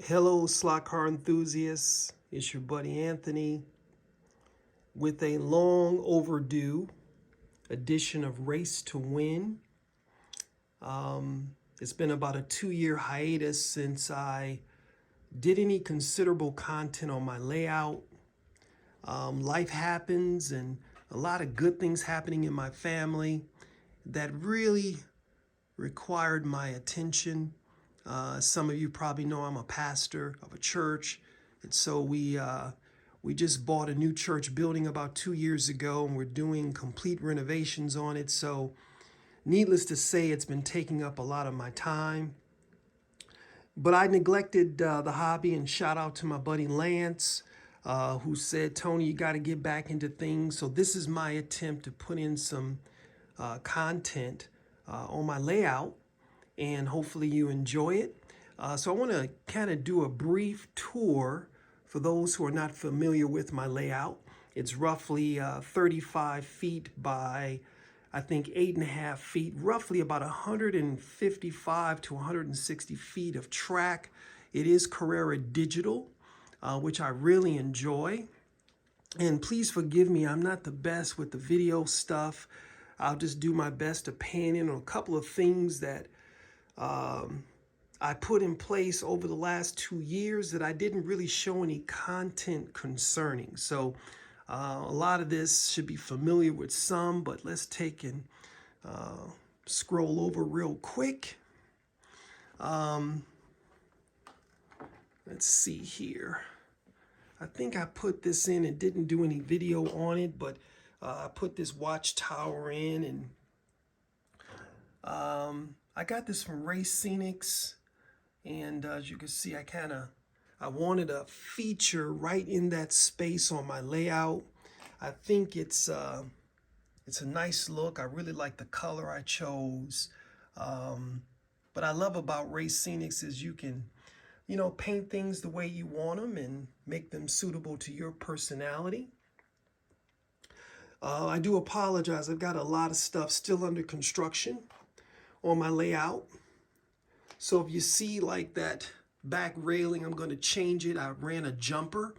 Hello, slot car enthusiasts. It's your buddy Anthony with a long overdue edition of Race to Win. It's been about a 2-year hiatus since I did any considerable content on my layout. Life happens and a lot of good things happening in my family that really required my attention. Some of you probably know I'm a pastor of a church, and so we just bought a new church building about 2 years ago, and we're doing complete renovations on it. So, needless to say, it's been taking up a lot of my time. But I neglected the hobby, and shout out to my buddy Lance, who said, "Tony, you got to get back into things." So this is my attempt to put in some content on my layout, and hopefully you enjoy it. So I want to kind of do a brief tour for those who are not familiar with my layout. It's roughly 35 feet by, I think, 8.5 feet, roughly about 155 to 160 feet of track. It is Carrera Digital, which I really enjoy. And please forgive me, I'm not the best with the video stuff. I'll just do my best to pan in on a couple of things that I put in place over the last 2 years that I didn't really show any content concerning. So a lot of this should be familiar with some, but let's take and scroll over real quick. Let's see here. I think I put this in and didn't do any video on it, but I put this watchtower in, and I got this from Race Scenics, and as you can see, I wanted a feature right in that space on my layout. I think it's a nice look. I really like the color I chose. What I love about Race Scenics is you can, paint things the way you want them and make them suitable to your personality. I do apologize. I've got a lot of stuff still under construction on my layout. So if you see like that back railing, I'm going to change it. I ran a jumper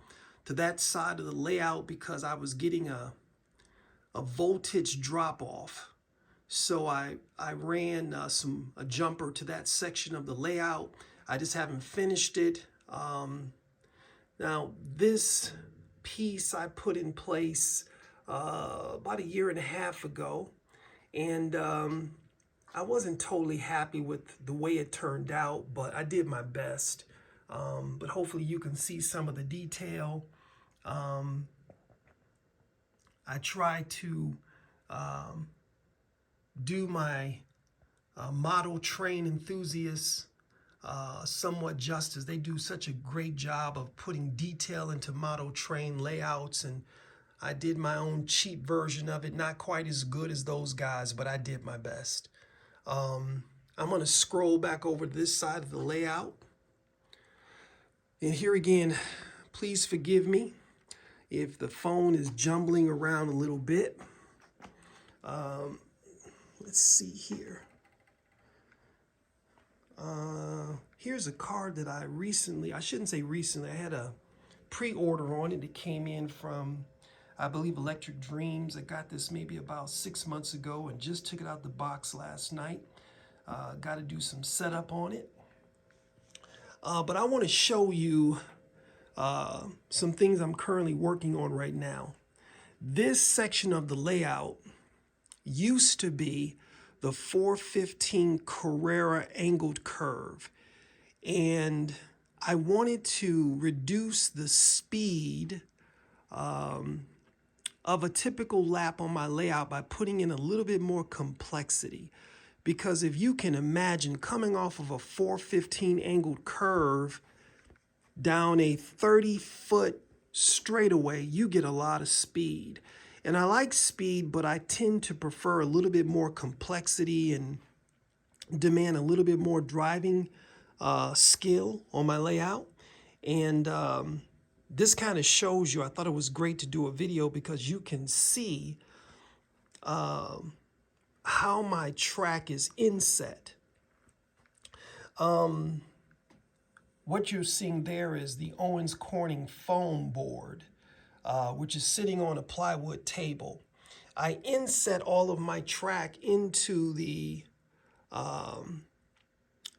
to that side of the layout because I was getting a voltage drop off. So I ran a jumper to that section of the layout. I just haven't finished it. Now this piece I put in place about 1.5 years ago, and I wasn't totally happy with the way it turned out, but I did my best. But hopefully you can see some of the detail. I try to do my model train enthusiasts somewhat justice. They do such a great job of putting detail into model train layouts, and I did my own cheap version of it. Not quite as good as those guys, but I did my best. I'm going to scroll back over to this side of the layout. And here again, please forgive me if the phone is jumbling around a little bit. Let's see here. Here's a card that I shouldn't say recently, I had a pre-order on it. It came in from, I believe, Electric Dreams. I got this maybe about 6 months ago and just took it out the box last night. Got to do some setup on it. But I want to show you some things I'm currently working on right now. This section of the layout used to be the 415 Carrera angled curve. And I wanted to reduce the speed of a typical lap on my layout by putting in a little bit more complexity. Because if you can imagine coming off of a 415 angled curve down a 30-foot straightaway, you get a lot of speed. And I like speed, but I tend to prefer a little bit more complexity and demand a little bit more driving skill on my layout. And this kind of shows you, I thought it was great to do a video because you can see how my track is inset. what you're seeing there is the Owens Corning foam board, which is sitting on a plywood table. I inset all of my track into the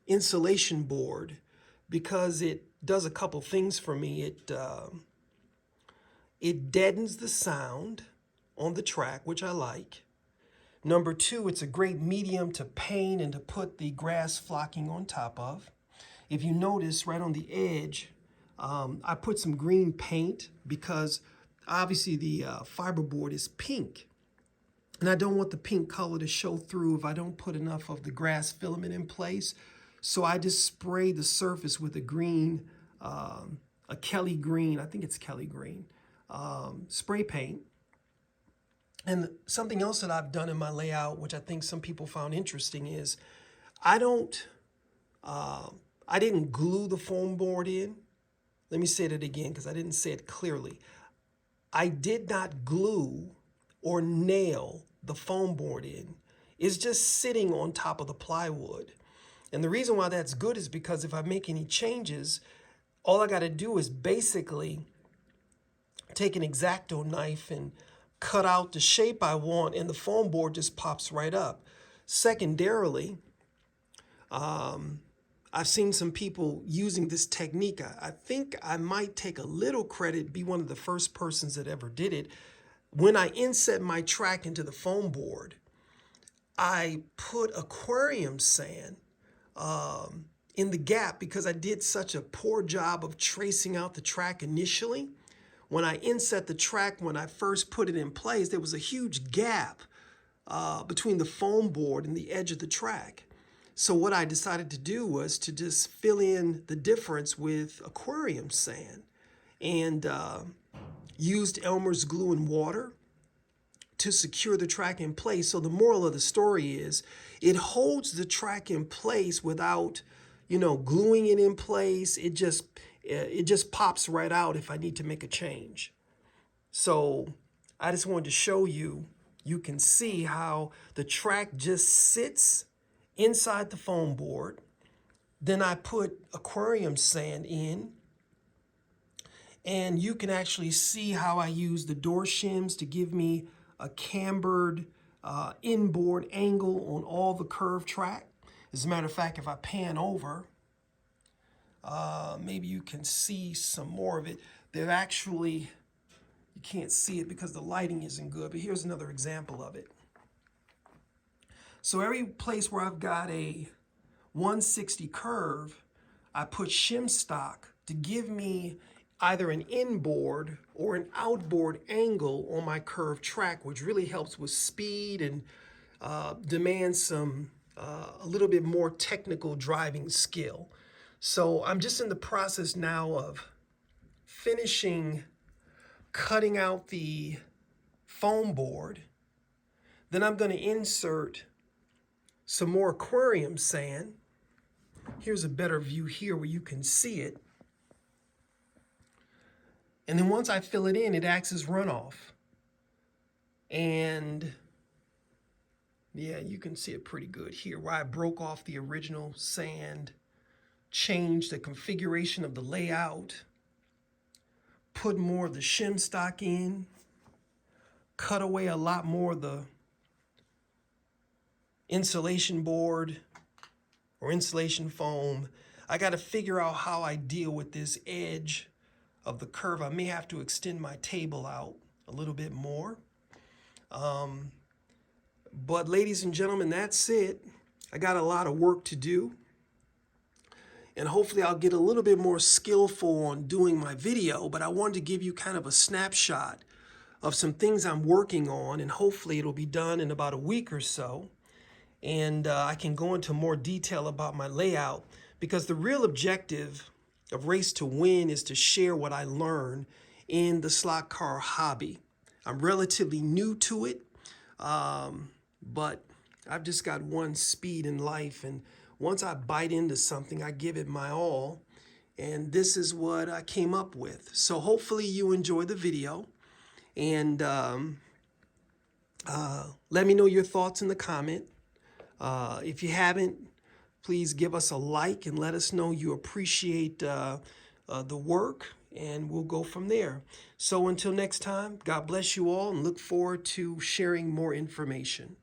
insulation board because it does a couple things for me. It deadens the sound on the track, which I like. Number two, it's a great medium to paint and to put the grass flocking on top of. If you notice right on the edge, I put some green paint because obviously the fiberboard is pink. And I don't want the pink color to show through if I don't put enough of the grass filament in place. So I just spray the surface with a green, a Kelly green, I think it's Kelly green, spray paint. And something else that I've done in my layout, which I think some people found interesting, is I didn't glue the foam board in. Let me say that again because I didn't say it clearly. I did not glue or nail the foam board in. It's just sitting on top of the plywood. And the reason why that's good is because if I make any changes, all I got to do is basically take an X-Acto knife and cut out the shape I want, and the foam board just pops right up. Secondarily, I've seen some people using this technique. I think I might take a little credit, be one of the first persons that ever did it. When I inset my track into the foam board, I put aquarium sand in the gap because I did such a poor job of tracing out the track initially. When I inset the track, when I first put it in place, there was a huge gap between the foam board and the edge of the track. So what I decided to do was to just fill in the difference with aquarium sand and used Elmer's glue and water to secure the track in place. So the moral of the story is it holds the track in place without, gluing it in place. It just pops right out if I need to make a change. So I just wanted to show you, you can see how the track just sits inside the foam board. Then I put aquarium sand in, and you can actually see how I use the door shims to give me a cambered inboard angle on all the curved track. As a matter of fact, if I pan over, maybe you can see some more of it. They're actually, you can't see it because the lighting isn't good, but here's another example of it. So every place where I've got a 160 curve, I put shim stock to give me either an inboard or an outboard angle on my curved track, which really helps with speed and demands some a little bit more technical driving skill. So I'm just in the process now of finishing cutting out the foam board. Then I'm going to insert some more aquarium sand. Here's a better view here where you can see it. And then once I fill it in, it acts as runoff. And yeah, you can see it pretty good here where I broke off the original sand, changed the configuration of the layout, put more of the shim stock in, cut away a lot more of the insulation board or insulation foam. I got to figure out how I deal with this edge of the curve. I may have to extend my table out a little bit more. But ladies and gentlemen, that's it. I got a lot of work to do. And hopefully I'll get a little bit more skillful on doing my video, but I wanted to give you kind of a snapshot of some things I'm working on, and hopefully it'll be done in about a week or so. And I can go into more detail about my layout, because the real objective of Race to Win is to share what I learn in the slot car hobby. I'm relatively new to it, but I've just got one speed in life, and once I bite into something, I give it my all, and this is what I came up with. So hopefully you enjoy the video, and let me know your thoughts in the comment. If you haven't Please give us a like and let us know you appreciate the work, and we'll go from there. So until next time, God bless you all and look forward to sharing more information.